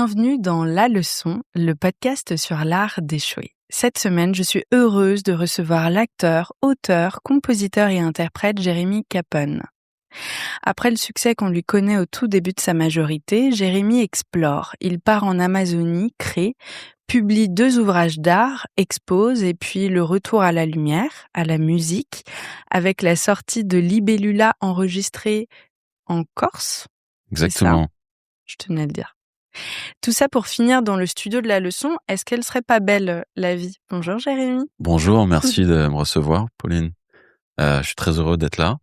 Bienvenue dans La Leçon, le podcast sur l'art d'échouer. Cette semaine, je suis heureuse de recevoir l'acteur, auteur, compositeur et interprète Jérémy Capon. Après le succès qu'on lui connaît au tout début de sa majorité, Jérémy explore. Il part en Amazonie, crée, publie 2 ouvrages d'art, expose et puis le retour à la lumière, à la musique, avec la sortie de Libellula enregistrée en Corse. Exactement. Je tenais à le dire. Tout ça pour finir dans le studio de La Leçon. Est-ce qu'elle serait pas belle, la vie? Bonjour Jérémy. Bonjour, merci de me recevoir, Pauline. Je suis très heureux d'être là,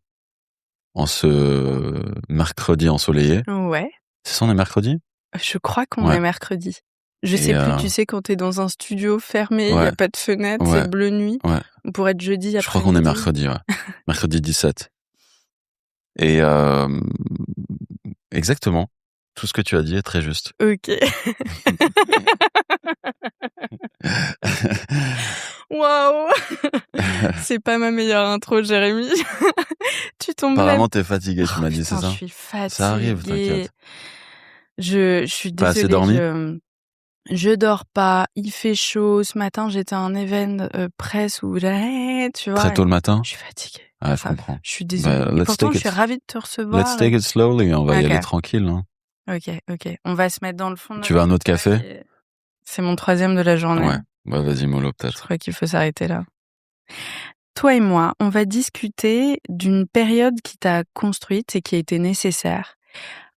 en ce mercredi ensoleillé. Ouais. C'est ça, on est mercredi? Je crois qu'on est mercredi. Je Et sais plus, tu sais, quand t'es dans un studio fermé, il y a pas de fenêtre, c'est bleu nuit. Ouais. On pourrait être jeudi après. Je crois qu'on est mercredi, ouais. Mercredi 17. Et exactement. Tout ce que tu as dit est très juste. Ok. Waouh. C'est pas ma meilleure intro, Jérémy. Tu tombes. Apparemment, t'es fatigué, tu m'as dit, c'est ça? Je suis fatiguée. Ça arrive, t'inquiète. Je suis désolée. Pas assez dormi? Je dors pas, il fait chaud. Ce matin, j'étais à un événement presse où tu vois. Très tôt le matin? Je suis fatiguée. Ah, je comprends. Je suis désolée. Pourtant, je suis ravie de te recevoir. Let's take it slowly, on va y aller tranquille. Hein. Ok. On va se mettre dans le fond. Tu veux un autre café? C'est mon 3e de la journée. Ouais, bah vas-y mollo peut-être. Je crois qu'il faut s'arrêter là. Toi et moi, on va discuter d'une période qui t'a construite et qui a été nécessaire.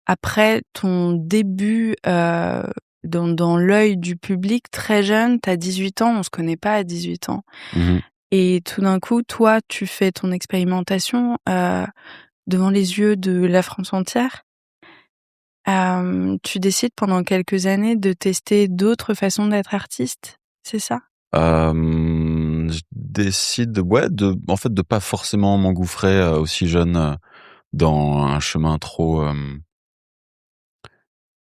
Après ton début dans l'œil du public, très jeune, t'as 18 ans, on se connaît pas à 18 ans. Mm-hmm. Et tout d'un coup, toi, tu fais ton expérimentation devant les yeux de la France entière. Tu décides pendant quelques années de tester d'autres façons d'être artiste, c'est ça? Je décide, en fait, de pas forcément m'engouffrer aussi jeune dans un chemin trop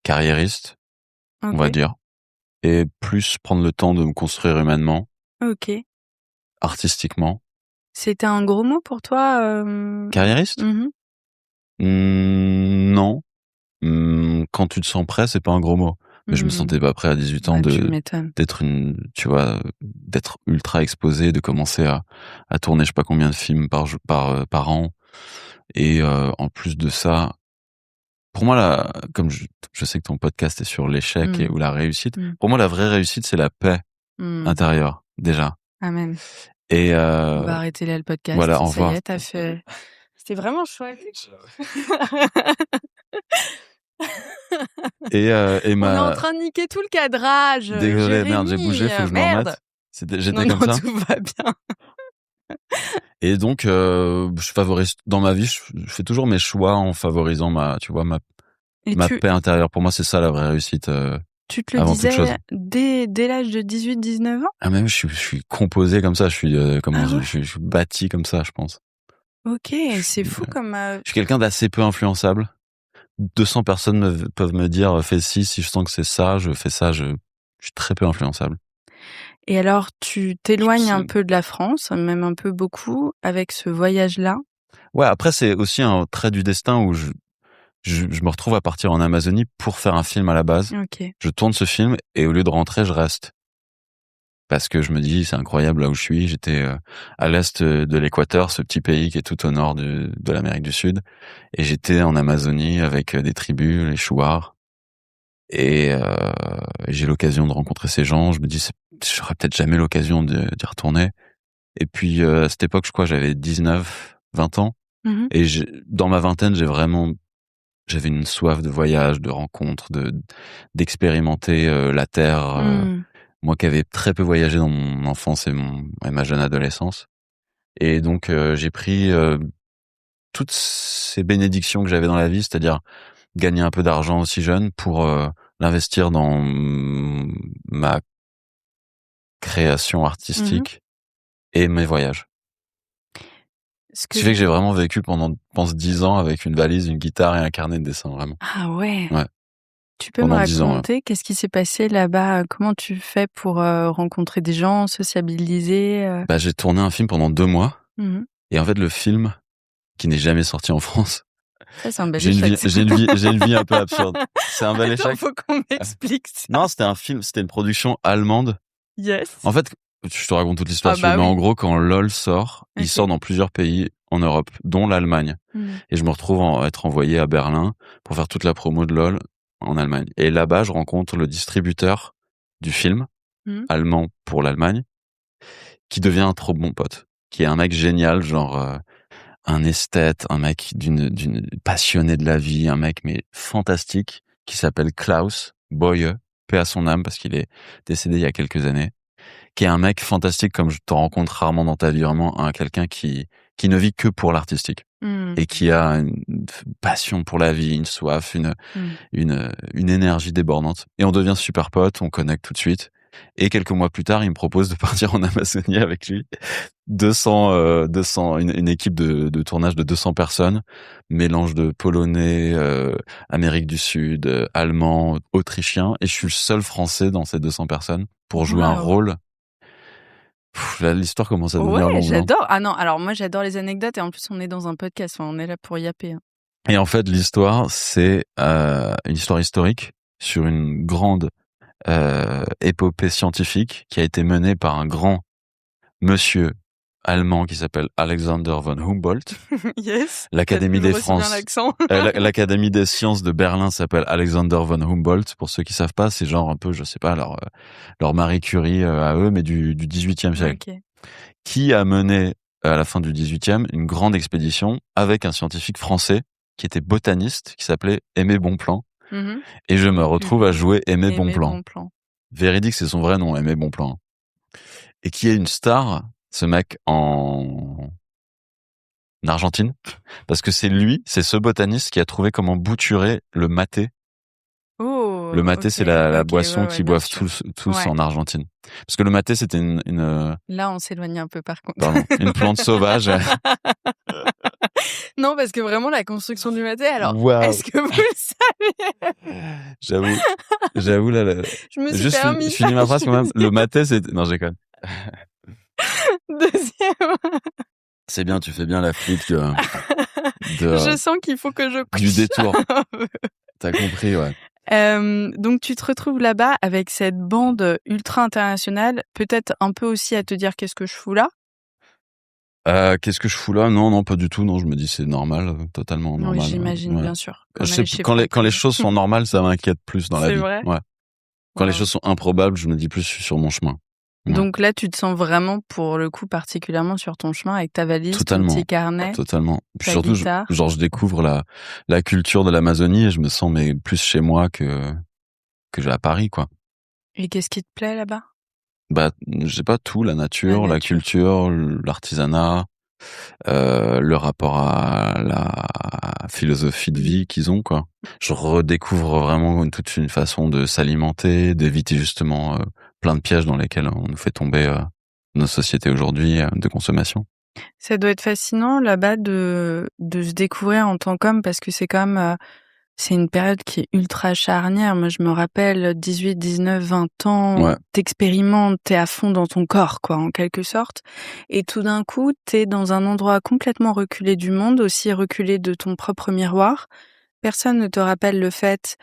carriériste, on va dire, et plus prendre le temps de me construire humainement, artistiquement. C'était un gros mot pour toi? Carriériste? Non. Quand tu te sens prêt, c'est pas un gros mot. Mais je me sentais pas prêt à 18 ans d'être d'être ultra exposé, de commencer à tourner je sais pas combien de films par an. Et en plus de ça, pour moi comme je sais que ton podcast est sur l'échec ou la réussite, pour moi la vraie réussite c'est la paix intérieure déjà. Amen. Et on va arrêter là le podcast. Voilà, au revoir. Ça y est, t'as fait. C'était vraiment chouette. On est en train de niquer tout le cadrage. Désolé, Jérémy, merde, j'ai bougé, faut que je m'en remette. J'étais comme ça. Tout va bien. Et donc, je favorise dans ma vie, je fais toujours mes choix en favorisant ma paix intérieure. Pour moi, c'est ça la vraie réussite. Tu te le avant disais toute chose. dès l'âge de 18-19 ans? Ah même, je suis composé comme ça. Je suis je suis bâti comme ça, je pense. Ok, c'est fou comme. Je suis quelqu'un d'assez peu influençable. 200 personnes peuvent me dire fais ci, si je sens que c'est ça, je fais ça. Je suis très peu influençable. Et alors, tu t'éloignes un peu de la France, même un peu beaucoup, avec ce voyage-là? Ouais, après, c'est aussi un trait du destin où je me retrouve à partir en Amazonie pour faire un film à la base. Je tourne ce film et au lieu de rentrer, je reste. Parce que je me dis, c'est incroyable là où je suis. J'étais à l'est de l'Équateur, ce petit pays qui est tout au nord de l'Amérique du Sud. Et j'étais en Amazonie avec des tribus, les Shuar. Et j'ai l'occasion de rencontrer ces gens. Je me dis, j'aurais peut-être jamais l'occasion d'y retourner. Et puis, à cette époque, je crois, j'avais 19, 20 ans. Et dans ma vingtaine, j'avais une soif de voyage, de rencontres, d'expérimenter la terre. Moi qui avais très peu voyagé dans mon enfance et ma jeune adolescence. Et donc, j'ai pris toutes ces bénédictions que j'avais dans la vie, c'est-à-dire gagner un peu d'argent aussi jeune pour l'investir dans ma création artistique et mes voyages. Ce qui fait que j'ai vraiment vécu pendant, je pense, 10 ans avec une valise, une guitare et un carnet de dessin, vraiment. Ah ouais. Ouais. Tu peux me raconter qu'est-ce qui s'est passé là-bas? Comment tu fais pour rencontrer des gens, sociabiliser? J'ai tourné un film pendant 2 mois. Et en fait, le film, qui n'est jamais sorti en France, Ça, c'est un bel échec. J'ai une vie un peu absurde. C'est un bel échec. Faut qu'on m'explique ça. Non, c'était une production allemande. Yes. En fait, je te raconte toute l'histoire, mais en gros, quand LOL sort, il sort dans plusieurs pays en Europe, dont l'Allemagne. Et je me retrouve à être envoyé à Berlin pour faire toute la promo de LOL en Allemagne. Et là-bas, je rencontre le distributeur du film, allemand pour l'Allemagne, qui devient un trop bon pote, qui est un mec génial, genre un esthète, un mec d'une passionné de la vie, un mec mais fantastique, qui s'appelle Klaus Boye, paix à son âme parce qu'il est décédé il y a quelques années, qui est un mec fantastique comme je te rencontre rarement dans ta vie, vraiment quelqu'un qui ne vit que pour l'artistique et qui a une passion pour la vie, une soif, une énergie débordante. Et on devient super potes, on connecte tout de suite. Et quelques mois plus tard, il me propose de partir en Amazonie avec lui. 200, une équipe de tournage de 200 personnes, mélange de Polonais, Amérique du Sud, Allemands, Autrichiens. Et je suis le seul Français dans ces 200 personnes pour jouer un rôle. Là, l'histoire commence à devenir longue. J'adore. Ah non, alors moi j'adore les anecdotes et en plus on est dans un podcast, on est là pour yapper. Et en fait, l'histoire, c'est une histoire historique sur une grande épopée scientifique qui a été menée par un grand monsieur allemand qui s'appelle Alexander von Humboldt. Yes. L'Académie des l'Académie des sciences de Berlin s'appelle Alexander von Humboldt. Pour ceux qui savent pas, c'est genre un peu, je sais pas, leur Marie Curie à eux, mais du 18e siècle. Okay. Qui a mené à la fin du 18e une grande expédition avec un scientifique français qui était botaniste qui s'appelait Aimé Bonpland. Et je me retrouve à jouer Aimé Bonpland. Véridique, c'est son vrai nom, Aimé Bonpland. Et qui est une star, ce mec en Argentine, parce que c'est ce botaniste qui a trouvé comment bouturer le maté. Oh, le maté, c'est la boisson qu'ils boivent tous en Argentine. Parce que le maté, c'était une... Là, on s'éloigne un peu par contre. Pardon, une plante sauvage. Non, parce que vraiment, la construction du maté, alors, est-ce que vous le savez? J'avoue, là... Je me suis permis. Je finis ma phrase quand même. Le maté, c'est... Non, j'ai quand même... Deuxième. C'est bien, tu fais bien la flic je sens qu'il faut que je couche. Du détour. T'as compris, ouais. Donc tu te retrouves là-bas avec cette bande ultra internationale, peut-être un peu aussi à te dire qu'est-ce que je fous là? Qu'est-ce que je fous là? Non, pas du tout. Non, je me dis c'est normal, totalement normal. Oui, j'imagine, bien sûr. Quand les choses sont normales, ça m'inquiète plus dans la vie. C'est vrai? Ouais. Quand les choses sont improbables, je me dis plus je suis sur mon chemin. Ouais. Donc là, tu te sens vraiment, pour le coup, particulièrement sur ton chemin avec ta valise, ton petit carnet. Totalement. Ta surtout, guitare. je découvre la culture de l'Amazonie et je me sens plus chez moi que à Paris, quoi. Et qu'est-ce qui te plaît là-bas? Je sais pas, tout, la nature, la culture, l'artisanat, le rapport à la philosophie de vie qu'ils ont, quoi. Je redécouvre vraiment toute une façon de s'alimenter, d'éviter justement plein de pièges dans lesquels on nous fait tomber nos sociétés aujourd'hui de consommation. Ça doit être fascinant là-bas de se découvrir en tant qu'homme parce que c'est quand même c'est une période qui est ultra charnière. Moi, je me rappelle 18, 19, 20 ans, t'expérimentes, t'es à fond dans ton corps, quoi, en quelque sorte. Et tout d'un coup, t'es dans un endroit complètement reculé du monde, aussi reculé de ton propre miroir. Personne ne te rappelle le fait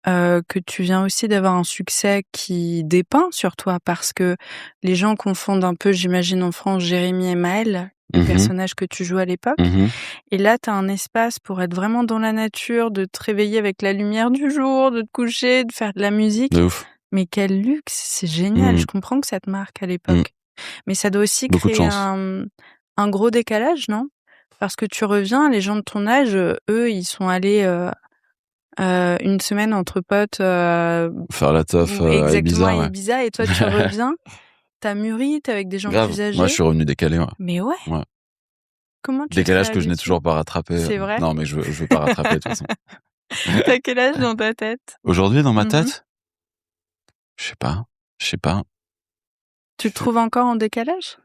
que tu viens aussi d'avoir un succès qui dépeint sur toi parce que les gens confondent un peu, j'imagine en France, Jérémy et Maël, le personnage que tu joues à l'époque. Et là, tu as un espace pour être vraiment dans la nature, de te réveiller avec la lumière du jour, de te coucher, de faire de la musique. De ouf. Mais quel luxe, c'est génial. Je comprends que ça te marque à l'époque. Mais ça doit aussi créer un gros décalage, non? Parce que tu reviens, les gens de ton âge, eux, ils sont allés... une semaine entre potes faire la teuf à Ibiza, et toi tu reviens, t'as mûri, t'es avec des gens plus âgés. Moi je suis revenu décalé. Mais ouais. Comment tu décalage que je n'ai toujours pas rattrapé. C'est vrai? Non mais je veux pas rattraper de toute façon. T'as quel âge dans ta tête? Aujourd'hui dans ma tête? Je sais pas. Tu te trouves encore en décalage?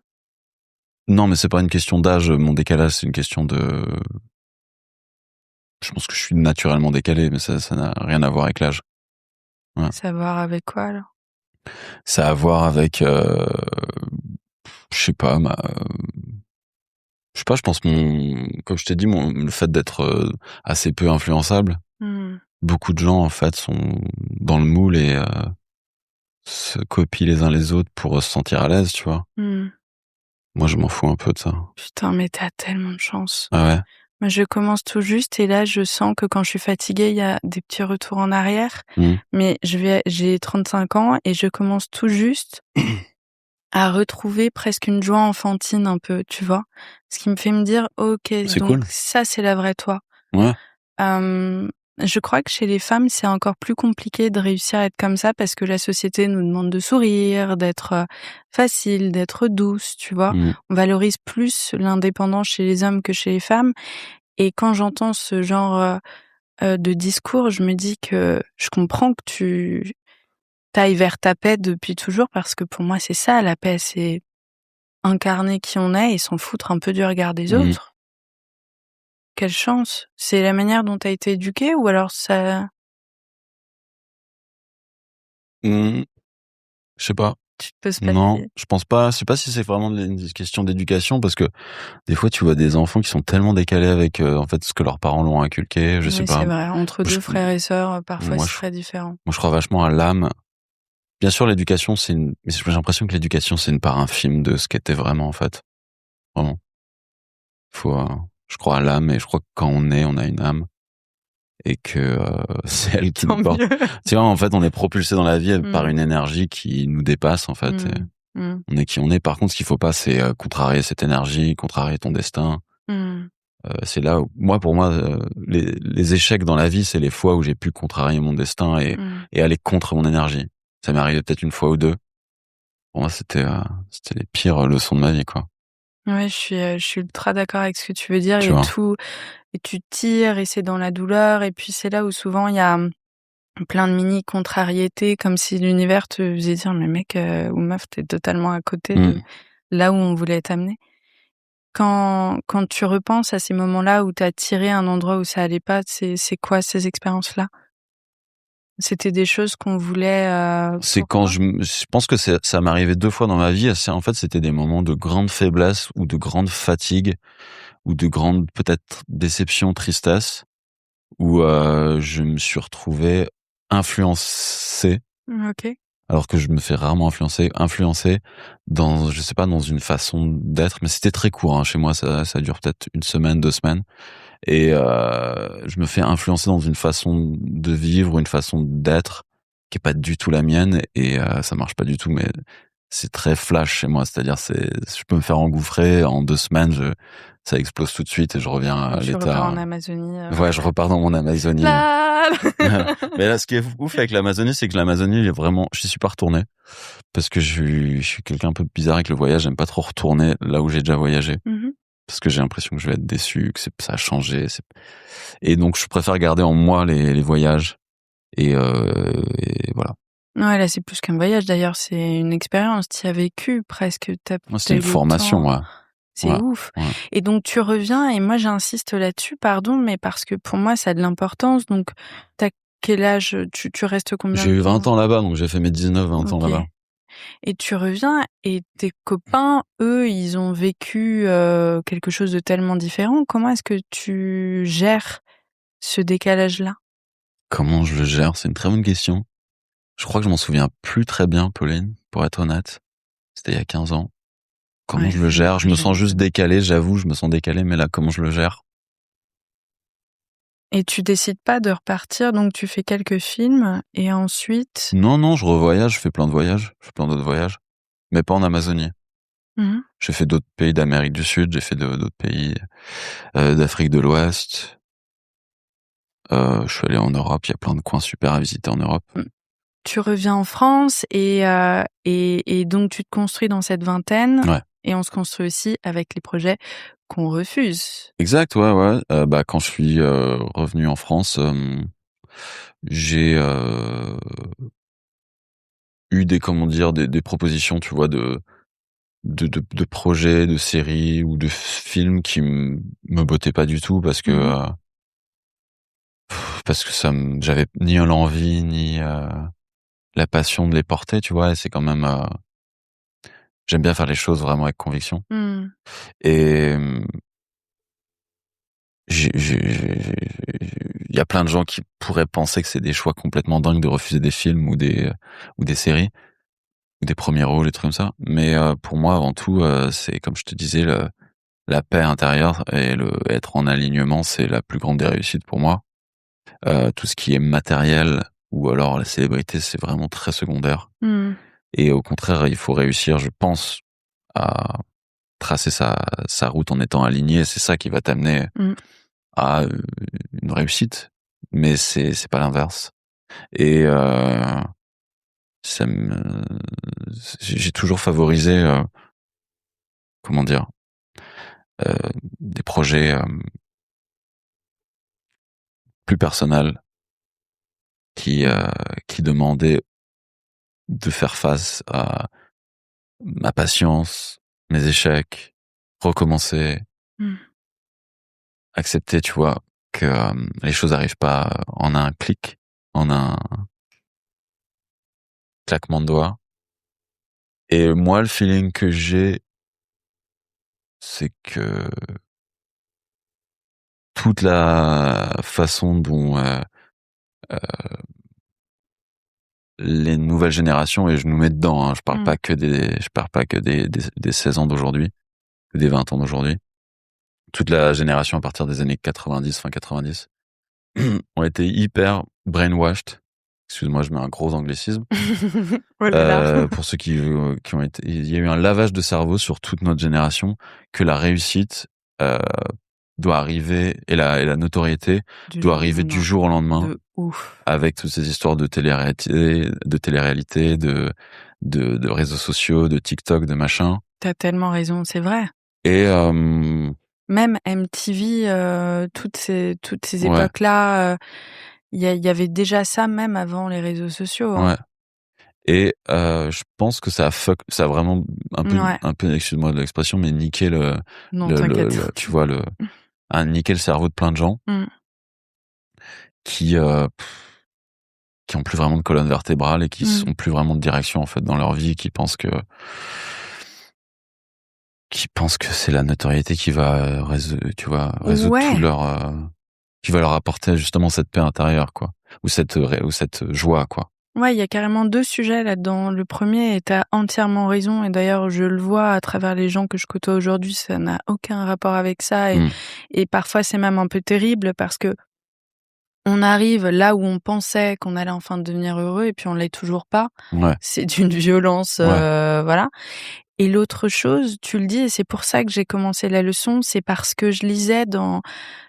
Non mais c'est pas une question d'âge, mon décalage c'est une question de... Je pense que je suis naturellement décalé, mais ça n'a rien à voir avec l'âge. Ouais. Ça a à voir avec quoi, alors? Ça a à voir avec, je sais pas, Je sais pas, je pense comme je t'ai dit, le fait d'être assez peu influençable. Beaucoup de gens, en fait, sont dans le moule et se copient les uns les autres pour se sentir à l'aise, tu vois. Moi, je m'en fous un peu de ça. Putain, mais t'as tellement de chance. Ah ouais? Moi, je commence tout juste et là, je sens que quand je suis fatiguée, il y a des petits retours en arrière. Mais j'ai 35 ans et je commence tout juste à retrouver presque une joie enfantine un peu, tu vois. Ce qui me fait me dire, ok, C'est donc cool. ça, c'est la vraie toi. Ouais. Je crois que chez les femmes, c'est encore plus compliqué de réussir à être comme ça parce que la société nous demande de sourire, d'être facile, d'être douce, tu vois. On valorise plus l'indépendance chez les hommes que chez les femmes. Et quand j'entends ce genre de discours, je me dis que je comprends que tu t'ailles vers ta paix depuis toujours parce que pour moi, c'est ça, la paix, c'est incarner qui on est et s'en foutre un peu du regard des autres. Quelle chance! C'est la manière dont t'as été éduquée ou alors ça... Je sais pas. Tu te poses pas Non, je pense pas. Je sais pas si c'est vraiment une question d'éducation parce que des fois tu vois des enfants qui sont tellement décalés avec en fait ce que leurs parents l'ont inculqué. Je sais pas. C'est vrai. Entre deux frères et sœurs, parfois c'est très différent. Moi, je crois vachement à l'âme. Bien sûr, l'éducation, mais j'ai l'impression que l'éducation, c'est une part infime de ce qu'était vraiment en fait. Vraiment. Je crois à l'âme et je crois que quand on est, on a une âme. Et que c'est elle qui nous porte. Tu vois, en fait, on est propulsé dans la vie par une énergie qui nous dépasse, en fait. On est qui on est. Par contre, ce qu'il faut pas, c'est contrarier cette énergie, contrarier ton destin. C'est là où, pour moi, les échecs dans la vie, c'est les fois où j'ai pu contrarier mon destin et aller contre mon énergie. Ça m'est arrivé peut-être une fois ou deux. Pour moi, c'était les pires leçons de ma vie, quoi. Ouais, je suis ultra d'accord avec ce que tu veux dire. Et tu tires et c'est dans la douleur. Et puis c'est là où souvent il y a plein de mini contrariétés, comme si l'univers te faisait dire mais mec ou meuf, t'es totalement à côté de là où on voulait t'amener. Quand tu repenses à ces moments-là où t'as tiré un endroit où ça allait pas, c'est quoi ces expériences-là? C'était des choses qu'on voulait. C'est quand je pense que ça m'est arrivé 2 fois dans ma vie. En fait, c'était des moments de grande faiblesse ou de grande fatigue ou de grande peut-être déception, tristesse, où je me suis retrouvé influencé. Ok. Alors que je me fais rarement influencer dans, je sais pas, dans une façon d'être, mais c'était très court, hein. Chez moi, ça dure peut-être 1 semaine, 2 semaines. Et je me fais influencer dans une façon de vivre, une façon d'être qui est pas du tout la mienne et ça marche pas du tout, mais c'est très flash chez moi, c'est-à-dire je peux me faire engouffrer en 2 semaines, ça explose tout de suite et je reviens à l'état. Tu repars en Amazonie. Ouais, je repars dans mon Amazonie. Mais là, ce qui est ouf avec l'Amazonie, c'est que l'Amazonie, je suis pas retourné parce que je suis quelqu'un un peu bizarre avec le voyage, j'aime pas trop retourner là où j'ai déjà voyagé. Parce que j'ai l'impression que je vais être déçu, que ça a changé. Et donc, je préfère garder en moi les voyages. Et voilà. Ouais, là, c'est plus qu'un voyage, d'ailleurs. C'est une expérience. Tu y as vécu presque. C'est une formation, ouais. C'est ouf. Ouais. Et donc, tu reviens, et moi, j'insiste là-dessus, pardon, mais parce que pour moi, ça a de l'importance. Donc, t'as quel âge? Tu restes combien? J'ai eu 20 ans là-bas, donc j'ai fait mes 19-20 ans là-bas. Et tu reviens et tes copains, eux, ils ont vécu quelque chose de tellement différent. Comment est-ce que tu gères ce décalage-là? Comment je le gère? C'est une très bonne question. Je crois que je m'en souviens plus très bien, Pauline, pour être honnête. C'était il y a 15 ans. Comment je le gère? Je me sens juste décalé, j'avoue, je me sens décalé, mais là, comment je le gère? Et tu décides pas de repartir, donc tu fais quelques films, et ensuite... Non, je revoyage, je fais plein de voyages, je fais plein d'autres voyages, mais pas en Amazonie. J'ai fait d'autres pays d'Amérique du Sud, j'ai fait d'autres pays d'Afrique de l'Ouest. Je suis allé en Europe, il y a plein de coins super à visiter en Europe. Tu reviens en France et donc tu te construis dans cette vingtaine. Ouais. Et on se construit aussi avec les projets qu'on refuse. Exact, ouais. Quand je suis revenu en France, j'ai eu des propositions, tu vois, de projets, de séries ou de films qui me bottaient pas du tout parce que j'avais ni l'envie ni la passion de les porter, tu vois. Et c'est quand même, j'aime bien faire les choses vraiment avec conviction. Et il y a plein de gens qui pourraient penser que c'est des choix complètement dingues de refuser des films ou des séries ou des premiers rôles, des trucs comme ça. Mais pour moi, avant tout, c'est comme je te disais, la paix intérieure et être en alignement, c'est la plus grande des réussites pour moi. Tout ce qui est matériel ou alors la célébrité, c'est vraiment très secondaire. Et au contraire, il faut réussir, je pense, à tracer sa route en étant aligné. C'est ça qui va t'amener à une réussite. Mais c'est pas l'inverse. Et j'ai toujours favorisé, comment dire, des projets plus personnels qui demandaient de faire face à ma patience, mes échecs, recommencer, accepter, tu vois, que les choses arrivent pas en un clic, en un claquement de doigts. Et moi, le feeling que j'ai, c'est que toute la façon dont les nouvelles générations, et je nous mets dedans, hein, je parle pas que des 16 ans d'aujourd'hui, des 20 ans d'aujourd'hui, toute la génération à partir des années 90, fin 90, ont été hyper brainwashed. Excuse-moi, je mets un gros anglicisme. Voilà. Pour ceux qui ont été, il y a eu un lavage de cerveau sur toute notre génération, que la réussite doit arriver, et la notoriété doit arriver du jour au lendemain. De ouf. Avec toutes ces histoires de télé-réalité, de réseaux sociaux, de TikTok, de machin. T'as tellement raison, c'est vrai. Et même MTV, toutes ces époques-là, il y avait déjà ça même avant les réseaux sociaux. Hein. Ouais. Et je pense que ça a vraiment un peu, excuse-moi de l'expression, mais niqué tu vois, niqué le cerveau de plein de gens qui ont plus vraiment de colonne vertébrale et qui sont plus vraiment de direction en fait dans leur vie, qui pensent que c'est la notoriété qui va résoudre tout leur qui va leur apporter justement cette paix intérieure, quoi, ou cette joie, quoi. Ouais, il y a carrément 2 sujets là-dedans. Le premier, et t'as entièrement raison, et d'ailleurs je le vois à travers les gens que je côtoie aujourd'hui, ça n'a aucun rapport avec ça, et parfois c'est même un peu terrible parce que on arrive là où on pensait qu'on allait enfin devenir heureux et puis on l'est toujours pas. Ouais. C'est d'une violence, voilà. Et l'autre chose, tu le dis, et c'est pour ça que j'ai commencé la leçon, c'est parce que je lisais dans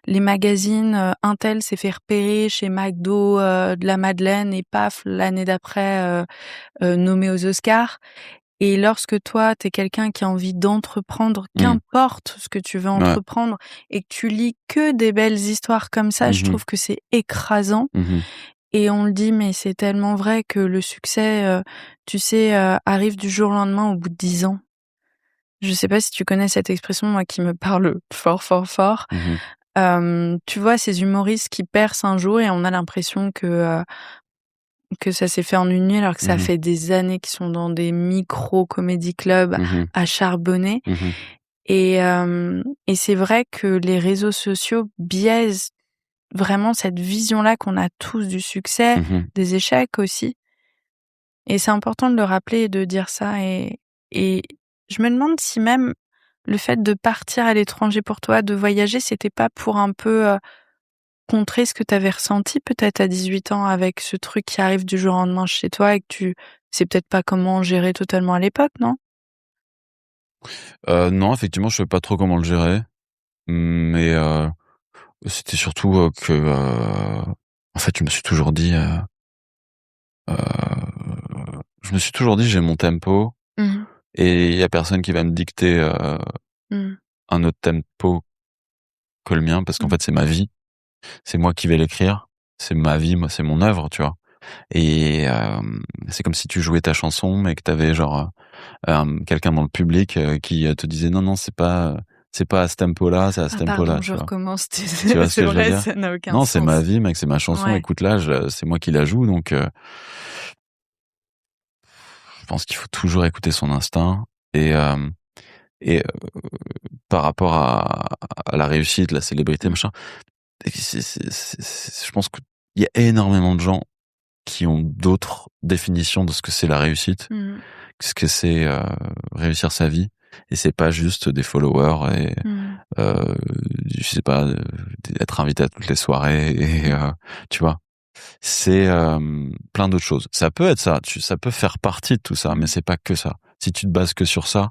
les magazines, un tel s'est fait repérer chez McDo, de la Madeleine, et paf, l'année d'après, nommé aux Oscars. Et lorsque toi, t'es quelqu'un qui a envie d'entreprendre, qu'importe ce que tu veux entreprendre, et que tu lis que des belles histoires comme ça, je trouve que c'est écrasant. Et on le dit, mais c'est tellement vrai que le succès, tu sais, arrive du jour au lendemain au bout de 10 ans. Je sais pas si tu connais cette expression, moi, qui me parle fort, fort, fort. Tu vois, ces humoristes qui percent un jour et on a l'impression que ça s'est fait en une nuit, alors que ça fait des années qu'ils sont dans des micro-comédie clubs à charbonner. Et c'est vrai que les réseaux sociaux biaisent vraiment cette vision-là qu'on a tous du succès, des échecs aussi. Et c'est important de le rappeler et de dire ça. Et je me demande si même le fait de partir à l'étranger pour toi, de voyager, c'était pas pour un peu contrer ce que tu avais ressenti peut-être à 18 ans avec ce truc qui arrive du jour au lendemain chez toi et que tu sais peut-être pas comment gérer totalement à l'époque, non? Non, effectivement, je sais pas trop comment le gérer, mais c'était surtout que en fait, je me suis toujours dit j'ai mon tempo et il y a personne qui va me dicter un autre tempo que le mien, parce qu'en fait, c'est ma vie. C'est moi qui vais l'écrire. C'est ma vie, moi, c'est mon œuvre, tu vois. Et c'est comme si tu jouais ta chanson, mais que t'avais genre quelqu'un dans le public qui te disait non, c'est pas à ce tempo-là, c'est à ce tempo-là. Pardon, je recommence. Tu vois ce que je veux dire? Ça n'a aucun non, sens. c'est ma vie, mec, c'est ma chanson. Ouais. Écoute, là, c'est moi qui la joue, donc je pense qu'il faut toujours écouter son instinct et par rapport à la réussite, la célébrité, machin. Et je pense qu'il y a énormément de gens qui ont d'autres définitions de ce que c'est la réussite, ce que c'est réussir sa vie. Et c'est pas juste des followers et je sais pas, être invité à toutes les soirées et tu vois. C'est plein d'autres choses. Ça peut être ça, ça peut faire partie de tout ça, mais c'est pas que ça. Si tu te bases que sur ça,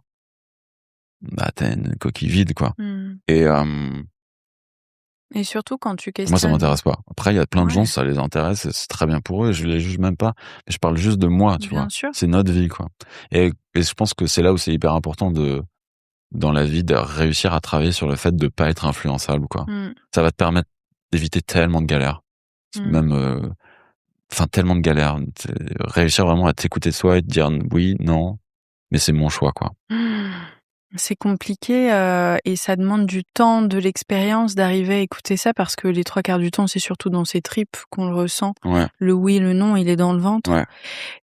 bah t'as une coquille vide, quoi. Et surtout quand tu questionnes. Moi, ça m'intéresse pas. Après, il y a plein de gens, ça les intéresse, et c'est très bien pour eux, et je les juge même pas. Mais je parle juste de moi, tu vois. Sûr. C'est notre vie, quoi. Et je pense que c'est là où c'est hyper important dans la vie, de réussir à travailler sur le fait de pas être influençable, quoi. Ça va te permettre d'éviter tellement de galères. Même, tellement de galères. Réussir vraiment à t'écouter soi et te dire oui, non, mais c'est mon choix, quoi. C'est compliqué et ça demande du temps, de l'expérience d'arriver à écouter ça parce que les 3/4 du temps, c'est surtout dans ses tripes qu'on le ressent. Ouais. Le oui, le non, il est dans le ventre. Ouais.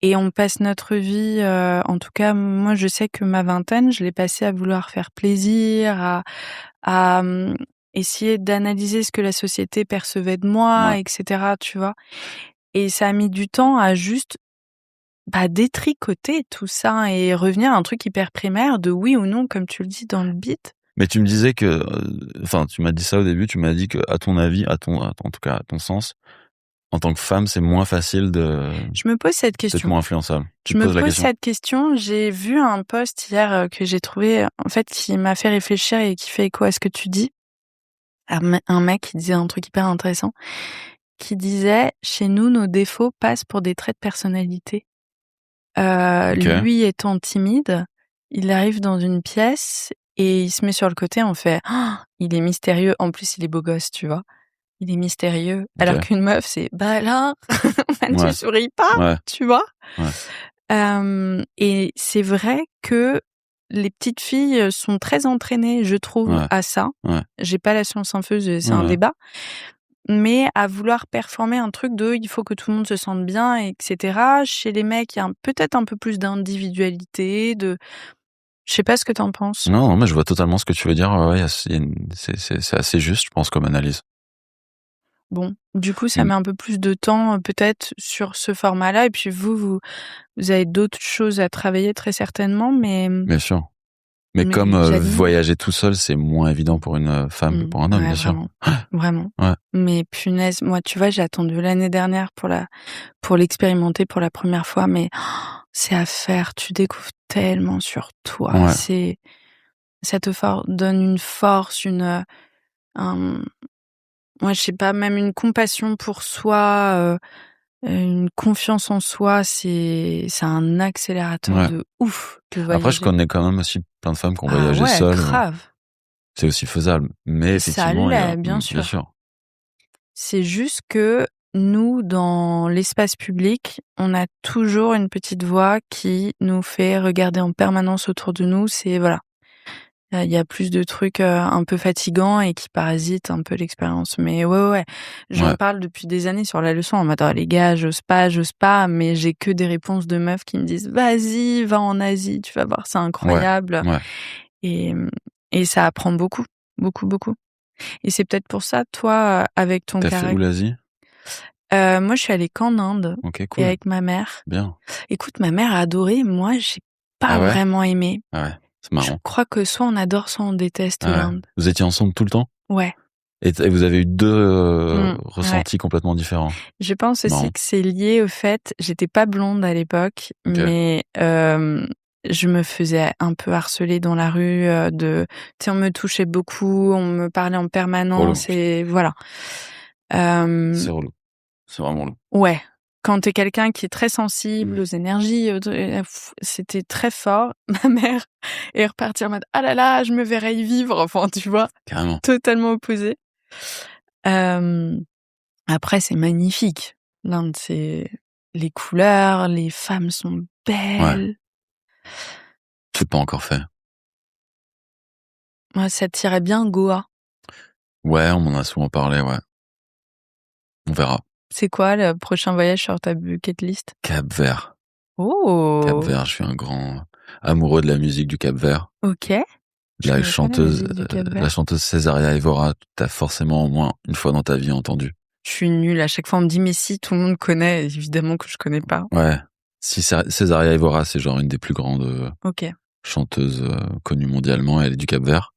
Et on passe notre vie, en tout cas, moi, je sais que ma vingtaine, je l'ai passée à vouloir faire plaisir, à essayer d'analyser ce que la société percevait de moi, etc., tu vois. Et ça a mis du temps à juste détricoter tout ça et revenir à un truc hyper primaire de oui ou non, comme tu le dis dans le beat. Mais tu me disais que, tu m'as dit ça au début, tu m'as dit que, à ton avis, en tout cas, à ton sens, en tant que femme, c'est moins facile Je me pose cette question. D'être moins influençable. Je me pose cette question. J'ai vu un post hier que j'ai trouvé, en fait, qui m'a fait réfléchir et qui fait écho à ce que tu dis. Un mec qui disait un truc hyper intéressant, qui disait « Chez nous, nos défauts passent pour des traits de personnalité. » Lui étant timide, il arrive dans une pièce et il se met sur le côté, on fait oh, il est mystérieux, en plus il est beau gosse, tu vois. Il est mystérieux. Alors qu'une meuf, c'est bah là, tu souris pas, tu vois. Et c'est vrai que les petites filles sont très entraînées, je trouve, à ça. J'ai pas la science infuse, c'est un débat. Mais à vouloir performer un truc de il faut que tout le monde se sente bien, etc. Chez les mecs, il y a peut-être un peu plus d'individualité, je sais pas ce que t'en penses. Non, mais je vois totalement ce que tu veux dire. Ouais, c'est assez juste, je pense, comme analyse. Bon, du coup, ça met un peu plus de temps, peut-être, sur ce format-là. Et puis vous avez d'autres choses à travailler, très certainement, mais... Bien sûr. Mais comme voyager tout seul, c'est moins évident pour une femme que pour un homme, bien sûr. Vraiment. Ouais. Mais punaise, moi, tu vois, j'ai attendu l'année dernière pour l'expérimenter pour la première fois, mais c'est à faire. Tu découvres tellement sur toi. Ouais. Ça te donne une force, moi, je sais pas, même une compassion pour soi, une confiance en soi, c'est un accélérateur de ouf de voyager. Après, je connais quand même aussi plein de femmes qui ont voyagé seules. Grave. C'est aussi faisable, mais effectivement, ça l'est, bien sûr. C'est juste que nous, dans l'espace public, on a toujours une petite voix qui nous fait regarder en permanence autour de nous. C'est voilà. Il y a plus de trucs un peu fatigants et qui parasitent un peu l'expérience. Mais ouais. J'en parle depuis des années sur la leçon en mode les gars, j'ose pas, mais j'ai que des réponses de meufs qui me disent vas-y, va en Asie, tu vas voir, c'est incroyable. Et ça apprend beaucoup. Et c'est peut-être pour ça, toi, avec ton caractère. T'as fait où l'Asie ? Moi, je suis allée qu'en Inde. Ok, cool. Et avec ma mère. Bien. Écoute, ma mère a adoré. Moi, j'ai pas vraiment aimé. Ouais. C'est marrant. Je crois que soit on adore, soit on déteste l'Inde. Vous étiez ensemble tout le temps ? Ouais. Et vous avez eu deux ressentis complètement différents. Je pense aussi que c'est lié au fait, j'étais pas blonde à l'époque, mais je me faisais un peu harceler dans la rue. Tu sais, on me touchait beaucoup, on me parlait en permanence et voilà. C'est relou. C'est vraiment relou. Ouais. Quand t'es quelqu'un qui est très sensible aux énergies, c'était très fort. Ma mère est repartie en mode ah là là, je me verrais y vivre. Enfin, tu vois, carrément. Totalement opposé. Après, c'est magnifique. L'Inde, c'est les couleurs, les femmes sont belles. Je l'ai pas encore fait. Moi, ça tirait bien Goa. Ouais, on m'en a souvent parlé, ouais. On verra. C'est quoi le prochain voyage sur ta bucket list ? Cap-Vert. Oh. Cap-Vert, je suis un grand amoureux de la musique du Cap-Vert. Ok. La chanteuse Césaria Évora, t'as forcément au moins une fois dans ta vie entendu. Je suis nulle. À chaque fois, on me dit, mais si, tout le monde connaît. Évidemment que je connais pas. Ouais. Si Césaria Évora, c'est genre une des plus grandes chanteuses connues mondialement. Elle est du Cap-Vert.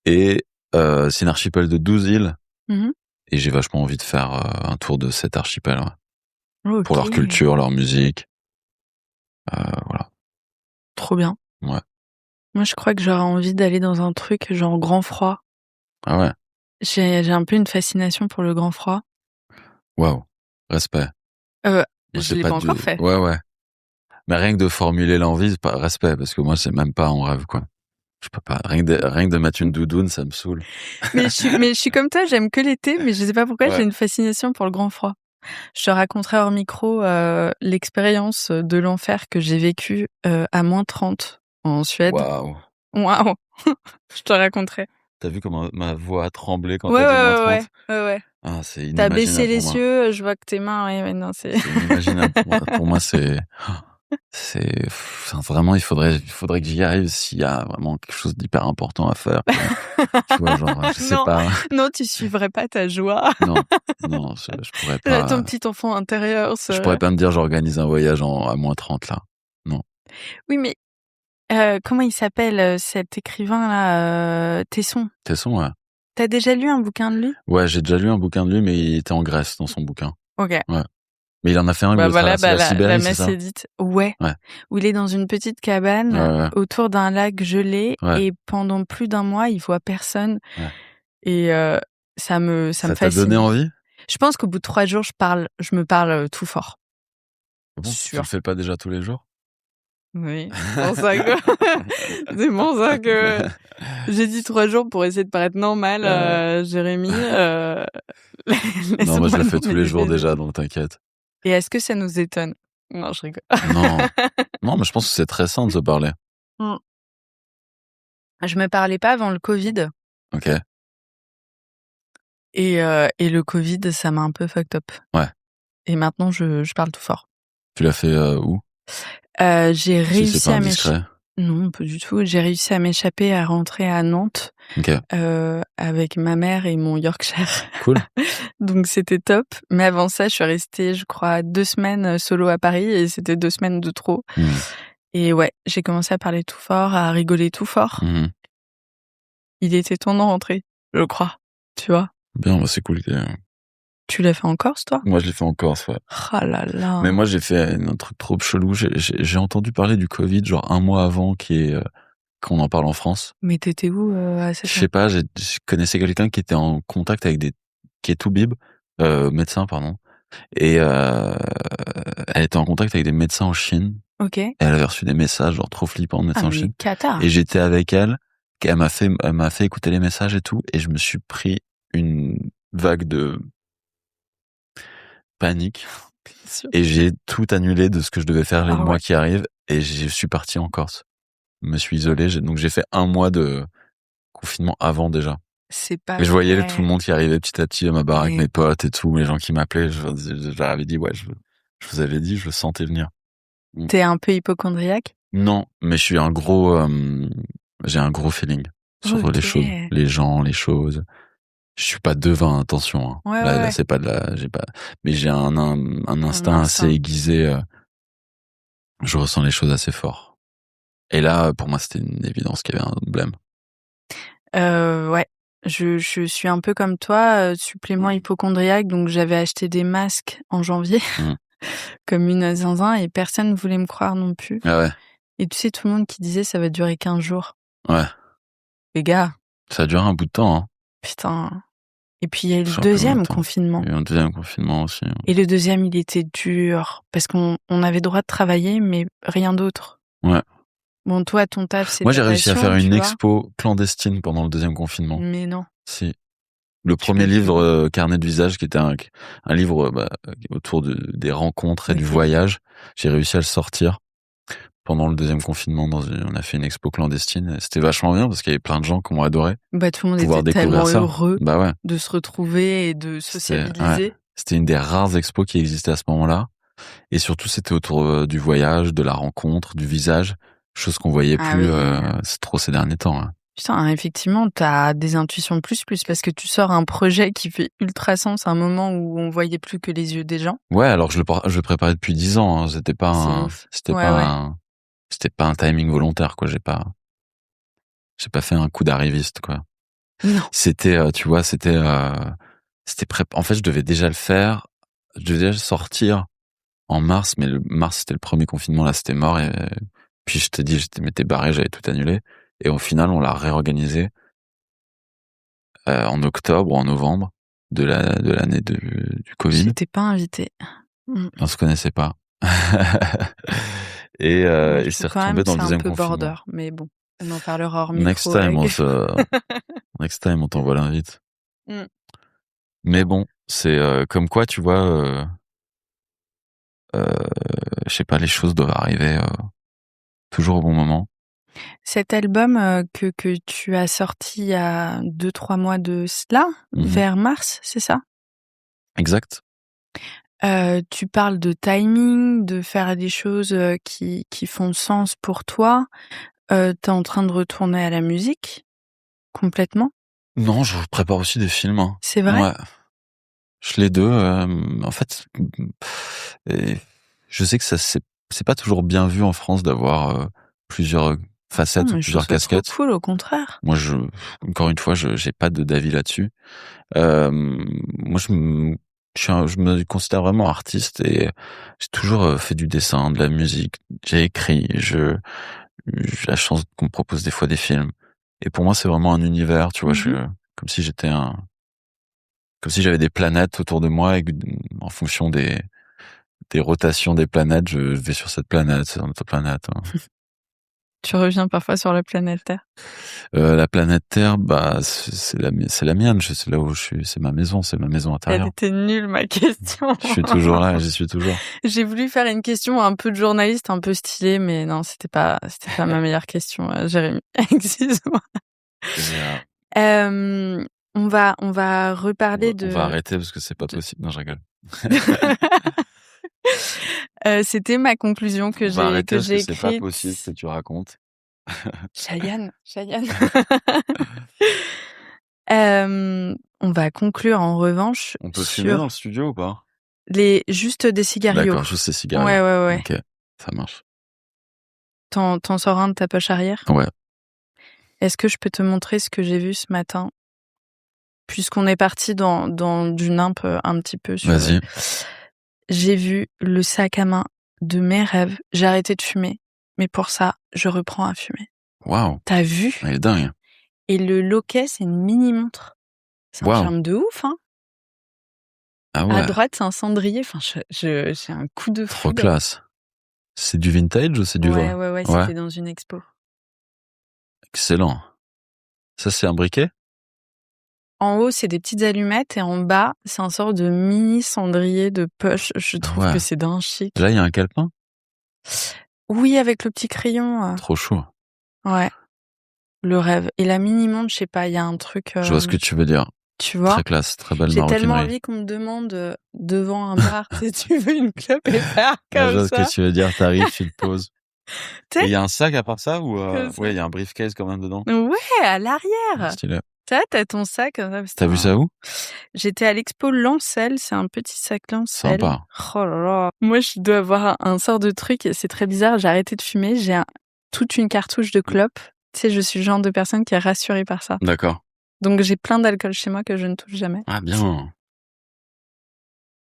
Et c'est une archipel de 12 îles. Mm-hmm. Et j'ai vachement envie de faire un tour de cet archipel. Ouais. Pour leur culture, leur musique. Voilà. Trop bien. Ouais. Moi, je crois que j'aurais envie d'aller dans un truc genre grand froid. Ah ouais. J'ai un peu une fascination pour le grand froid. Waouh. Respect. Je l'ai pas encore fait. Ouais. Mais rien que de formuler l'envie, c'est pas respect, parce que moi, c'est même pas en rêve, quoi. Je peux pas. Rien que de mettre une doudoune, ça me saoule. Mais je suis comme toi, j'aime que l'été, mais je sais pas pourquoi j'ai une fascination pour le grand froid. Je te raconterai hors micro l'expérience de l'enfer que j'ai vécue à -30 en Suède. Waouh. Je te raconterai. T'as vu comment ma voix a tremblé quand t'as dit -30? Ouais. Ah, c'est inimaginable. T'as baissé les yeux, je vois que tes mains, non, c'est inimaginable. Pour moi, c'est vraiment, il faudrait que j'y arrive s'il y a vraiment quelque chose d'hyper important à faire. Tu vois, genre, je sais pas. Non, tu suivrais pas ta joie. Non, je pourrais pas. Ton petit enfant intérieur. Je pourrais pas me dire j'organise un voyage à -30 là. Non. Oui, mais comment il s'appelle cet écrivain là, Tesson, ouais. T'as déjà lu un bouquin de lui? Ouais, j'ai déjà lu un bouquin de lui, mais il était en Grèce dans son bouquin. Ok. Ouais. Mais il en a fait un où il traverse la Sibérie, la messe est dite. Ouais. Où il est dans une petite cabane autour d'un lac gelé et pendant plus d'1 mois, il voit personne. Ouais. Et ça me fascine. Ça t'a donné envie? Je pense qu'au bout de 3 jours, je me parle tout fort. Bon, tu le fais pas déjà tous les jours? Oui, c'est pour ça que j'ai dit 3 jours pour essayer de paraître normal, Jérémy. Non, moi je le fais tous les jours déjà, donc t'inquiète. Et est-ce que ça nous étonne? Non, je rigole. Non, mais je pense que c'est très sain de se parler. Je me parlais pas avant le Covid. Ok. Et le Covid, ça m'a un peu fucked up. Ouais. Et maintenant, je parle tout fort. Tu l'as fait où? J'ai réussi à m'échapper. Non, pas du tout. J'ai réussi à m'échapper, à rentrer à Nantes. Okay. Avec ma mère et mon Yorkshire. Cool. Donc c'était top. Mais avant ça, je suis restée, je crois, 2 semaines solo à Paris et c'était 2 semaines de trop. Et ouais, j'ai commencé à parler tout fort, à rigoler tout fort. Il était temps de rentrer, je crois. Tu vois? Bien, c'est cool. Tu l'as fait en Corse, toi? Moi, je l'ai fait en Corse, ouais. Oh là là. Mais moi, j'ai fait un truc trop chelou. J'ai entendu parler du Covid, genre 1 mois avant qu'on en parle en France. Mais t'étais où à cette Je sais pas, je connaissais quelqu'un qui était en contact avec qui est toubib, médecin, pardon. Et elle était en contact avec des médecins en Chine. Ok. Et elle avait reçu des messages genre trop flippants de médecins en Chine. Cata. Et j'étais avec elle. Elle m'a fait écouter les messages et tout. Et je me suis pris une vague de panique. Et j'ai tout annulé de ce que je devais faire les mois qui arrivent. Et je suis parti en Corse. Je me suis isolé. Donc j'ai fait 1 mois de confinement avant déjà. C'est pas. Et je voyais tout le monde qui arrivait petit à petit à ma baraque, mes potes et tout, les gens qui m'appelaient. Je leur avais dit, je vous avais dit, je le sentais venir. T'es un peu hypocondriaque? Non, mais je suis j'ai un gros feeling sur les choses, les gens, les choses. Je suis pas devin, attention. Hein. Là, c'est pas mais j'ai un instinct assez aiguisé. Je ressens les choses assez fort. Et là, pour moi, c'était une évidence qu'il y avait un problème. Ouais. Je suis un peu comme toi, supplément hypocondriaque, donc j'avais acheté des masques en janvier, comme une zinzin, et personne ne voulait me croire non plus. Ah ouais. Et tu sais, tout le monde qui disait ça va durer 15 jours. Ouais. Les gars. Ça a duré un bout de temps, hein. Putain. Et puis il y a eu le deuxième confinement. Il y a eu un deuxième confinement aussi. Hein. Et le deuxième, il était dur, parce qu'on avait droit de travailler, mais rien d'autre. Ouais. Bon, toi, ton taf, c'est. Moi, j'ai réussi à faire une expo clandestine pendant le deuxième confinement. Mais non. Si. Le premier livre, Carnet de visage, qui était un livre autour des rencontres et du voyage, j'ai réussi à le sortir pendant le deuxième confinement. On a fait une expo clandestine. C'était vachement bien parce qu'il y avait plein de gens qui ont adoré. Tout le monde était tellement heureux de se retrouver et de sociabiliser. C'était une des rares expos qui existait à ce moment-là. Et surtout, c'était autour du voyage, de la rencontre, du visage. Chose qu'on voyait plus c'est trop ces derniers temps. Hein. Putain, effectivement, t'as des intuitions plus, parce que tu sors un projet qui fait ultra sens à un moment où on voyait plus que les yeux des gens. Ouais, alors je le préparais depuis 10 ans, hein. C'était pas un timing volontaire, quoi. J'ai pas fait un coup d'arriviste, quoi. Non. C'était, tu vois, en fait, je devais déjà le faire. Je devais déjà le sortir en mars, mais mars, c'était le premier confinement, là, c'était mort. Et puis je t'ai dit, m'étais barré, j'avais tout annulé. Et au final, on l'a réorganisé en octobre ou en novembre de l'année du Covid. J'étais pas invitée. On se connaissait pas. Et il s'est retombé dans le deuxième confinement. C'est un peu border, mais bon, on en parlera hors micro. Next time, on t'envoie l'invite. Mais bon, c'est comme quoi, tu vois, je sais pas, les choses doivent arriver toujours au bon moment. Cet album que tu as sorti il y a 2-3 mois de cela, vers mars, c'est ça? Exact. Tu parles de timing, de faire des choses qui font sens pour toi. T'es en train de retourner à la musique complètement? Non, je prépare aussi des films. Hein. C'est vrai? Ouais. Je les deux. En fait, je sais que c'est pas toujours bien vu en France d'avoir plusieurs facettes ou plusieurs casquettes. C'est trop cool, au contraire. Moi, encore une fois, j'ai pas d'avis là-dessus. Moi, je me considère vraiment artiste et j'ai toujours fait du dessin, de la musique. J'ai écrit, j'ai la chance qu'on me propose des fois des films. Et pour moi, c'est vraiment un univers, tu vois, comme si j'avais des planètes autour de moi et en fonction des rotations des planètes, je vais sur cette planète, sur notre planète. Hein. Tu reviens parfois sur la planète Terre? La planète Terre, bah, c'est la mienne. C'est là où je suis. C'est ma maison intérieure. Elle était nulle, ma question. Je suis toujours là, j'y suis toujours. J'ai voulu faire une question un peu de journaliste, un peu stylée, mais non, c'était pas ma meilleure question, Jérémy. Excuse-moi. On va reparler On va arrêter parce que c'est pas possible. Non, je rigole. C'était ma conclusion que j'ai écrite. Parce que c'est pas possible ce que tu racontes. Cheyenne. On va conclure en revanche. On peut fumer dans le studio ou pas? Juste des cigarios. D'accord, juste des cigarios. Ouais. Ok, ça marche. T'en sors un de ta poche arrière? Ouais. Est-ce que je peux te montrer ce que j'ai vu ce matin? Puisqu'on est parti dans du nimp un petit peu sur... Vas-y. J'ai vu le sac à main de mes rêves. J'ai arrêté de fumer. Mais pour ça, je reprends à fumer. Waouh. T'as vu? Elle est dingue. Et le loquet, c'est une mini-montre. C'est un charme de ouf, hein. Ah ouais. À droite, c'est un cendrier. Enfin, j'ai un coup de foudre. Trop classe. C'est du vintage ou c'est du vrai? Ouais, c'était dans une expo. Excellent. Ça, c'est un briquet? En haut, c'est des petites allumettes et en bas, c'est un sort de mini cendrier de poche. Je trouve que c'est d'un chic. Là, il y a un calepin? Oui, avec le petit crayon. Trop chaud. Ouais. Le rêve. Et la mini-montre, je sais pas, il y a un truc... Je vois ce que tu veux dire. Tu vois? Très classe, très belle J'ai maroquinerie. tellement envie qu'on me demande devant un bar, si tu veux une clope et faire comme ça. Je vois ce que tu veux dire, t'arrives, tu le poses. Et il y a un sac à part ça ou ouais, il y a un briefcase quand même dedans. Ouais, à l'arrière. Stylé. T'as ton sac comme ça. T'as vu ça où? J'étais à l'expo Lancel, c'est un petit sac Lancel. Sympa. Oh là là. Moi, je dois avoir un sort de truc, c'est très bizarre, j'ai arrêté de fumer, j'ai toute une cartouche de clope. Tu sais, je suis le genre de personne qui est rassurée par ça. D'accord. Donc j'ai plein d'alcool chez moi que je ne touche jamais. Ah bien.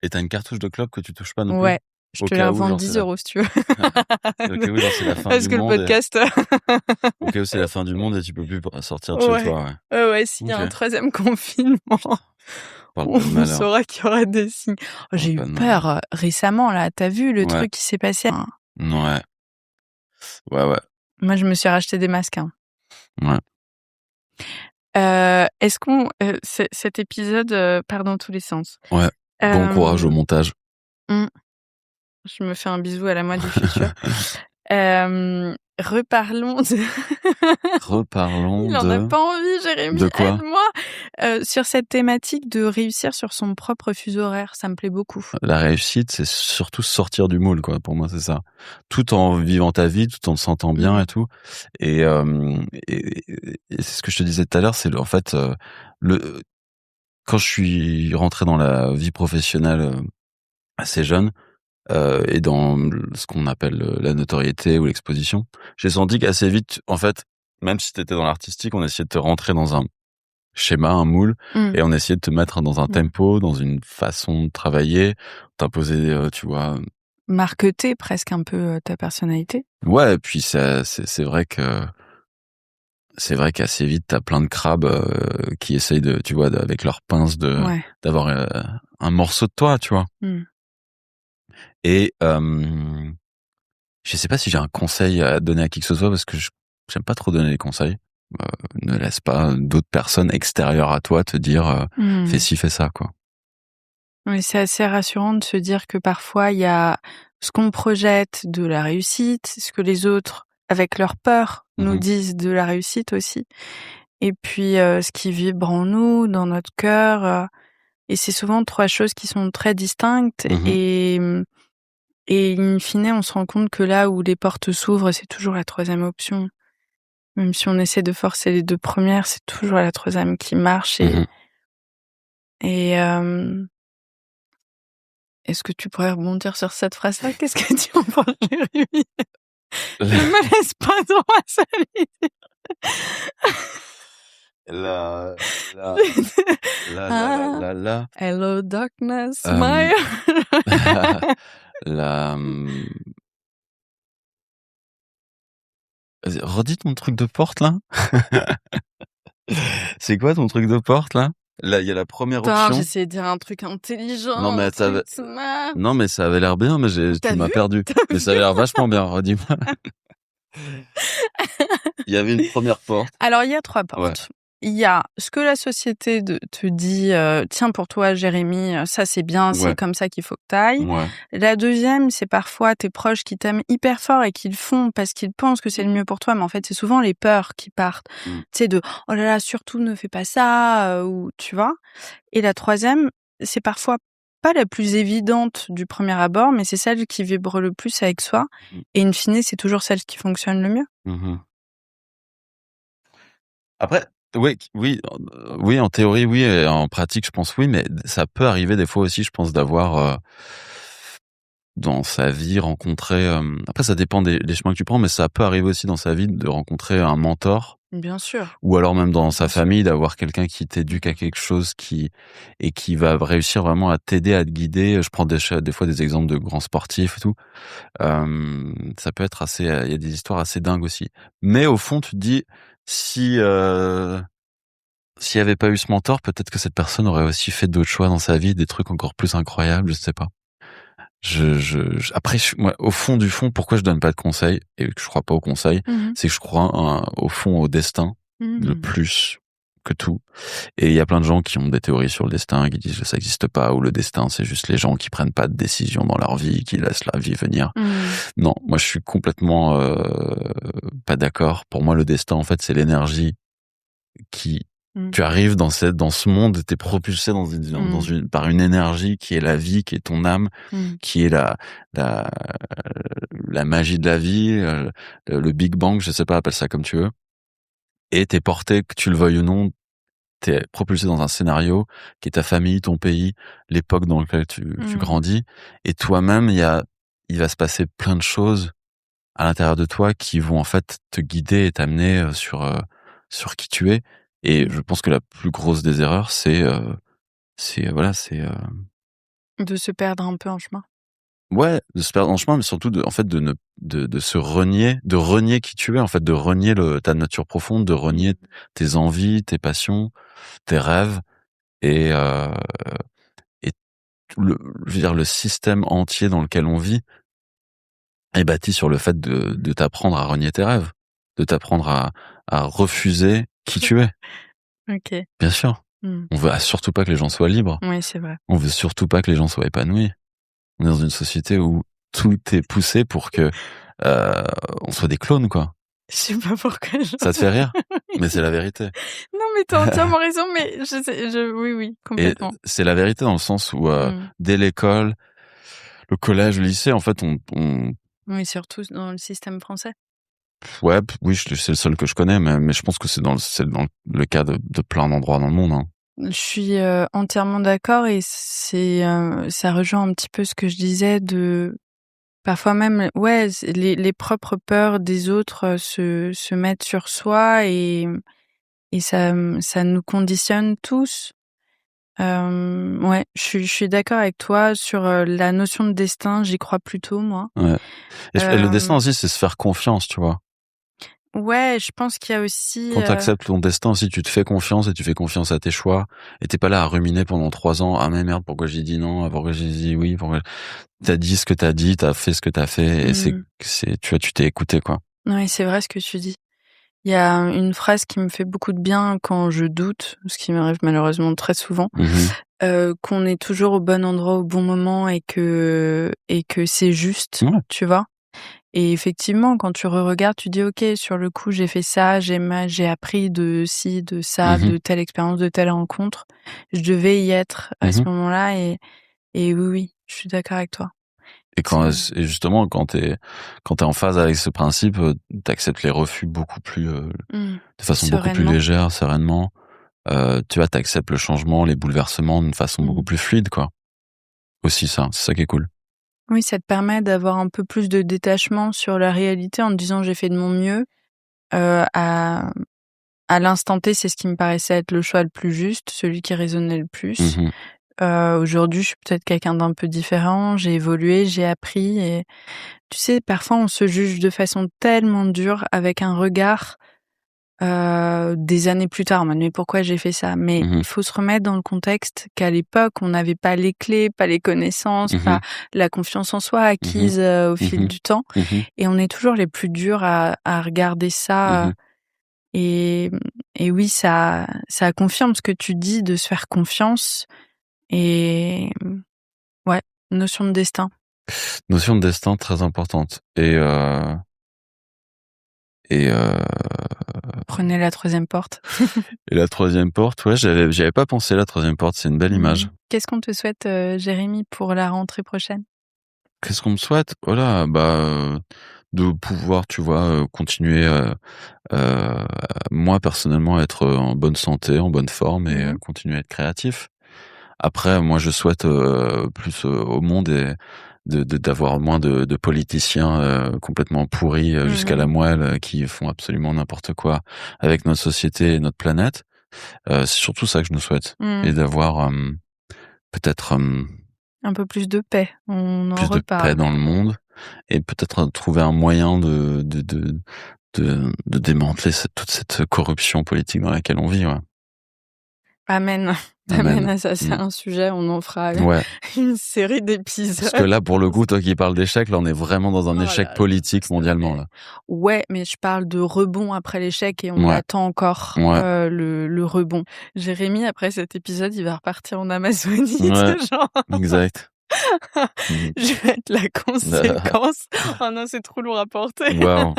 Et t'as une cartouche de clope que tu touches pas non plus? Ouais. Je te la revends 10 € si tu veux. Au cas où, genre, c'est la fin du monde. Parce que le podcast... Au cas où c'est la fin du monde et tu peux plus sortir de chez toi. Ouais, s'il y a un troisième confinement, on saura qu'il y aura des signes. Oh, j'ai eu peur récemment, là. T'as vu le truc qui s'est passé? Ouais. Moi, je me suis racheté des masques. Hein. Ouais. Est-ce qu'on... cet épisode part dans tous les sens. Ouais. Bon courage au montage. Je me fais un bisou à la moi du futur. Reparlons de... Reparlons Il en a pas envie, Jérémy. De quoi? Aide-moi. Sur cette thématique de réussir sur son propre fuseau horaire, ça me plaît beaucoup. La réussite, c'est surtout sortir du moule, quoi. Pour moi, c'est ça. Tout en vivant ta vie, tout en te sentant bien et tout. Et c'est ce que je te disais tout à l'heure, c'est en fait quand je suis rentré dans la vie professionnelle assez jeune et dans ce qu'on appelle la notoriété ou l'exposition, j'ai senti qu'assez vite, en fait, même si t'étais dans l'artistique, on essayait de te rentrer dans un schéma, un moule, et on essayait de te mettre dans un tempo, dans une façon de travailler, t'imposer, tu vois, marqueter presque un peu ta personnalité. Ouais, et puis c'est vrai qu'assez vite t'as plein de crabes qui essayent de, tu vois, avec leurs pinces d'avoir un morceau de toi, tu vois. Et je sais pas si j'ai un conseil à donner à qui que ce soit parce que j'aime pas trop donner des conseils. Ne laisse pas d'autres personnes extérieures à toi te dire fais ci, fais ça, quoi. Oui, c'est assez rassurant de se dire que parfois il y a ce qu'on projette de la réussite, ce que les autres, avec leur peur, nous disent de la réussite aussi. Et puis ce qui vibre en nous, dans notre cœur. Et c'est souvent trois choses qui sont très distinctes. Et in fine, on se rend compte que là où les portes s'ouvrent, c'est toujours la troisième option. Même si on essaie de forcer les deux premières, c'est toujours la troisième qui marche. Et est-ce que tu pourrais rebondir sur cette phrase-là? Qu'est-ce que tu en penses, Jérémy? Ne me laisse pas dans ma solitude. La. Hello darkness, my... Redis ton truc de porte, là. C'est quoi ton truc de porte, là? Là, il y a la première option. J'essayais de dire un truc intelligent. Non, mais ça avait l'air bien, mais tu m'as perdu. Mais ça avait l'air vachement bien, redis-moi. Il y avait une première porte. Alors, il y a trois portes. Ouais. Il y a ce que la société te dit, tiens, pour toi, Jérémy, ça c'est bien, c'est comme ça qu'il faut que t'ailles. La deuxième, c'est parfois tes proches qui t'aiment hyper fort et qui le font parce qu'ils pensent que c'est le mieux pour toi, mais en fait, c'est souvent les peurs qui partent. Tu sais, de oh là là, surtout ne fais pas ça, ou tu vois. Et la troisième, c'est parfois pas la plus évidente du premier abord, mais c'est celle qui vibre le plus avec soi. Et in fine, c'est toujours celle qui fonctionne le mieux. Après, oui, en théorie, oui, et en pratique, je pense oui, mais ça peut arriver des fois aussi, je pense, d'avoir dans sa vie rencontré. Après, ça dépend des chemins que tu prends, mais ça peut arriver aussi dans sa vie de rencontrer un mentor. Bien sûr. Ou alors même dans sa famille, d'avoir quelqu'un qui t'éduque à quelque chose qui va réussir vraiment à t'aider, à te guider. Je prends des fois des exemples de grands sportifs et tout. Ça peut être assez. Il y a des histoires assez dingues aussi. Mais au fond, tu te dis, s'il y avait pas eu ce mentor, peut-être que cette personne aurait aussi fait d'autres choix dans sa vie, des trucs encore plus incroyables, je sais pas. Après, moi, au fond du fond, pourquoi je donne pas de conseils et que je crois pas aux conseils, c'est que je crois au fond au destin le plus que tout. Et il y a plein de gens qui ont des théories sur le destin, qui disent que ça n'existe pas, ou le destin c'est juste les gens qui prennent pas de décision dans leur vie, qui laissent la vie venir. Non, moi je suis complètement pas d'accord. Pour moi, le destin, en fait, c'est l'énergie qui tu arrives dans ce monde, t'es propulsé par une énergie qui est la vie, qui est ton âme, qui est la magie de la vie, le Big Bang, je sais pas, appelle ça comme tu veux. Et t'es porté, que tu le veuilles ou non, t'es propulsé dans un scénario qui est ta famille, ton pays, l'époque dans laquelle tu grandis. Et toi-même, il va se passer plein de choses à l'intérieur de toi qui vont en fait te guider et t'amener sur qui tu es. Et je pense que la plus grosse des erreurs, c'est de se perdre un peu en chemin. Ouais, de se perdre en chemin, mais surtout de se renier, de renier qui tu es, en fait, de renier ta nature profonde, de renier tes envies, tes passions, tes rêves, et je veux dire, le système entier dans lequel on vit est bâti sur le fait de t'apprendre à renier tes rêves, de t'apprendre à refuser qui tu es. Ok. Bien sûr. On veut surtout pas que les gens soient libres. Oui, c'est vrai. On veut surtout pas que les gens soient épanouis. On est dans une société où tout est poussé pour que on soit des clones, quoi. Je sais pas pourquoi. Ça te fait rire? Mais c'est la vérité. Non, mais t'as entièrement raison, mais oui, complètement. Et c'est la vérité dans le sens où, dès l'école, le collège, le lycée, en fait, on... Oui, surtout dans le système français. Ouais, oui, c'est le seul que je connais, mais je pense que c'est dans le cas de plein d'endroits dans le monde, hein. Je suis entièrement d'accord et ça rejoint un petit peu ce que je disais de parfois même les propres peurs des autres se mettent sur soi et ça nous conditionne tous. Ouais, je suis d'accord avec toi sur la notion de destin, j'y crois plutôt moi. Ouais. Et le destin aussi, c'est se faire confiance, tu vois. Ouais, je pense qu'il y a aussi... Quand t'acceptes ton destin, si tu te fais confiance et tu fais confiance à tes choix, et t'es pas là à ruminer pendant 3 ans, ah mais merde, pourquoi j'ai dit non, pourquoi j'ai dit oui, pourquoi t'as dit ce que t'as dit, t'as fait ce que t'as fait, et c'est, tu vois, tu t'es écouté, quoi. Oui, c'est vrai ce que tu dis. Il y a une phrase qui me fait beaucoup de bien quand je doute, ce qui m'arrive malheureusement très souvent, qu'on est toujours au bon endroit au bon moment et que c'est juste, tu vois. Et effectivement, quand tu regardes, tu dis ok, sur le coup, j'ai fait ça, j'ai appris de ci, de ça, de telle expérience, de telle rencontre. Je devais y être à ce moment-là et oui, je suis d'accord avec toi. Et justement, quand t'es en phase avec ce principe, t'acceptes les refus beaucoup plus, de façon beaucoup plus légère, sereinement. Tu vois, t'acceptes le changement, les bouleversements d'une façon beaucoup plus fluide, quoi. Aussi ça, c'est ça qui est cool. Oui, ça te permet d'avoir un peu plus de détachement sur la réalité en te disant j'ai fait de mon mieux. À l'instant T, c'est ce qui me paraissait être le choix le plus juste, celui qui résonnait le plus. Aujourd'hui, je suis peut-être quelqu'un d'un peu différent, j'ai évolué, j'ai appris et tu sais, parfois on se juge de façon tellement dure avec un regard des années plus tard, mais pourquoi j'ai fait ça? Mais il faut se remettre dans le contexte qu'à l'époque, on n'avait pas les clés, pas les connaissances, pas la confiance en soi acquise au fil du temps. Et on est toujours les plus durs à regarder ça. Et oui, ça confirme ce que tu dis de se faire confiance. Et ouais, notion de destin. Notion de destin très importante. Prenez la troisième porte. Et la troisième porte, ouais, j'avais pas pensé la troisième porte, c'est une belle image. Qu'est-ce qu'on te souhaite, Jérémy, pour la rentrée prochaine? Qu'est-ce qu'on me souhaite? Voilà, de pouvoir, tu vois, continuer, moi personnellement, être en bonne santé, en bonne forme et continuer à être créatif. Après, moi, je souhaite plus au monde et d'avoir moins de politiciens complètement pourris jusqu'à la moelle qui font absolument n'importe quoi avec notre société et notre planète. C'est surtout ça que je nous souhaite et d'avoir peut-être un peu plus de paix. On en plus reparle. De paix dans le monde et peut-être trouver un moyen de démanteler toute cette corruption politique dans laquelle on vit. Ouais. Amen. Amen à ça, c'est un sujet, on en fera une série d'épisodes. Parce que là, pour le coup, toi qui parles d'échec, là, on est vraiment dans un échec politique mondialement, là. Ouais, mais je parle de rebond après l'échec et on attend encore le rebond. Jérémy, après cet épisode, il va repartir en Amazonie, genre. Exact. Je vais être la conséquence. Oh non, c'est trop lourd à porter. Wow.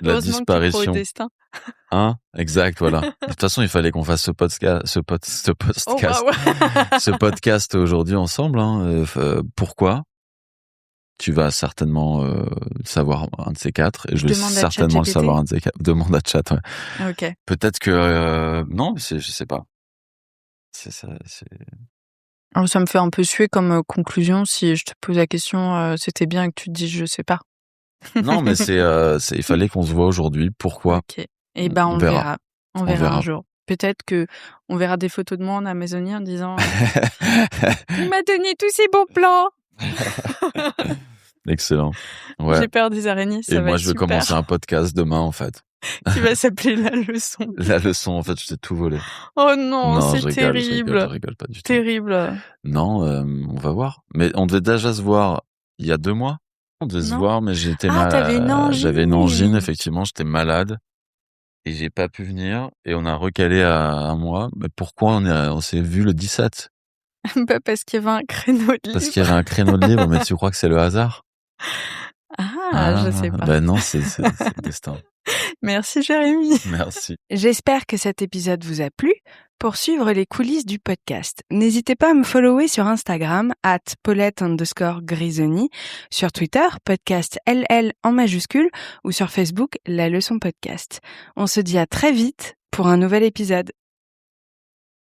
La Heureusement disparition. Que tu es pro destin. Hein? Exact, voilà. De toute façon, il fallait qu'on fasse ce podcast aujourd'hui ensemble. Hein. Pourquoi? Tu vas certainement savoir un de ces quatre, et je vais certainement le savoir un de ces quatre. Demande à chat, ouais. Ok. Peut-être que non, je sais pas. Alors, ça me fait un peu suer comme conclusion. Si je te pose la question, c'était bien que tu te dises je sais pas. Non, mais il fallait qu'on se voit aujourd'hui. Pourquoi? Ok. Et ben on verra. On verra un jour. Peut-être que on verra des photos de moi en Amazonie en disant il m'a donné tous ses bons plans. Excellent. Ouais. J'ai peur des araignées. Ça et va moi, être je vais commencer un podcast demain, en fait. Qui va s'appeler La Leçon. La Leçon, en fait, je t'ai tout volé. Oh non, c'est terrible. Je rigole pas du tout. Terrible. Non, on va voir. Mais on devait déjà se voir il y a 2 mois. On devait se voir, mais j'étais malade. J'avais une angine, effectivement, j'étais malade. Et j'ai pas pu venir. Et on a recalé à 1 mois. Mais pourquoi on s'est vu le 17? Parce qu'il y avait un créneau de libre. Parce qu'il y avait un créneau de libre, mais tu crois que c'est le hasard? Je sais pas. Ben non, c'est le destin. Merci Jérémy. Merci. J'espère que cet épisode vous a plu. Pour suivre les coulisses du podcast, n'hésitez pas à me follower sur Instagram @Paulette_Grisoni, sur Twitter podcast LL en majuscule ou sur Facebook La Leçon Podcast. On se dit à très vite pour un nouvel épisode.